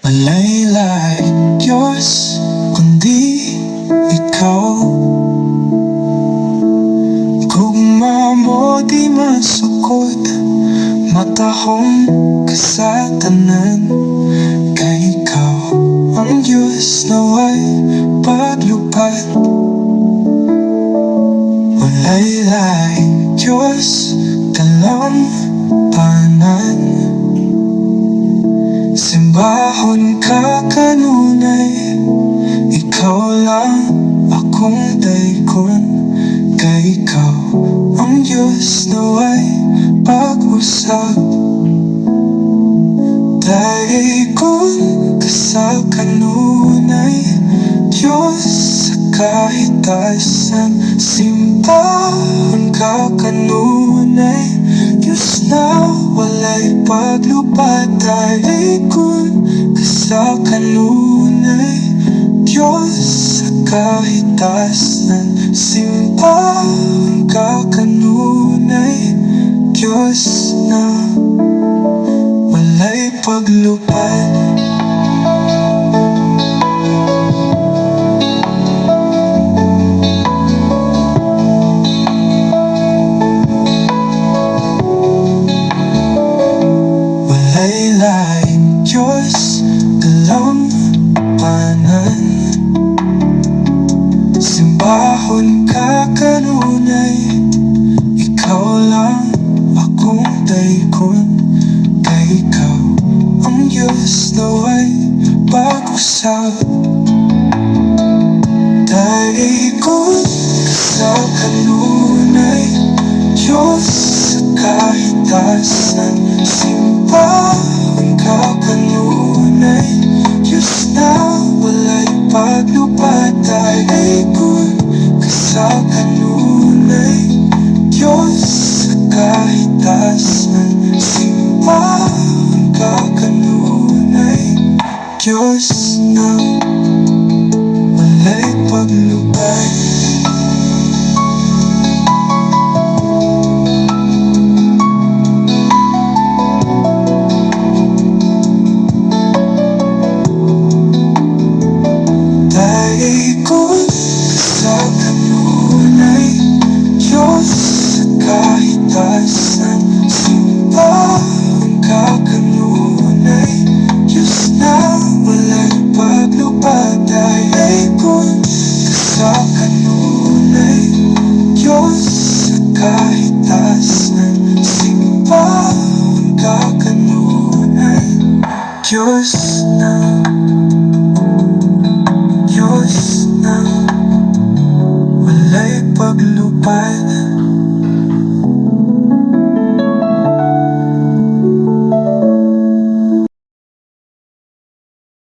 Walay like yours, kundi ikaw. Gugma mo di masukot, matahong kasatanan. Kay ikaw ang Diyos na way paglupad. Walay like Diyos, kalang tanan. Simbahon ka kanunay, ikaw lang akong daykon. Kay ikaw ang Diyos na way pag-usap. Daykon ka sa kanunay, Diyos sa kahitasan. Simbahon ka kanunay, Diyos na walay paglupad. Daykon ka sa kanunay, Diyos sa kahitasan. Simbahon ka kanunay, Diyos na walay paglupad. Walay like Diyos, kalang tanan. Simbahon ka kanunay, ikaw lang akong daykon. Kay ikaw ang Diyos na way pag-usap. Daykon ka sa kanunay, Diyos sa kahitasan. Simbahon ka kanunay, Diyos na walay paglupad. Daykon ka sa kanunay, Diyos sa kahitasan. Simbahon ka kanunay, Diyos na walay paglupad. Daykon ka sa kanunay, Diyos sa kahitasan. Simbahon ka kanunay, Diyos na walay paglupad. Daykon ka sa kanunay, Diyos sa kahitasan. Simbahon ka kanunay, Diyos na, Diyos na walay paglupad.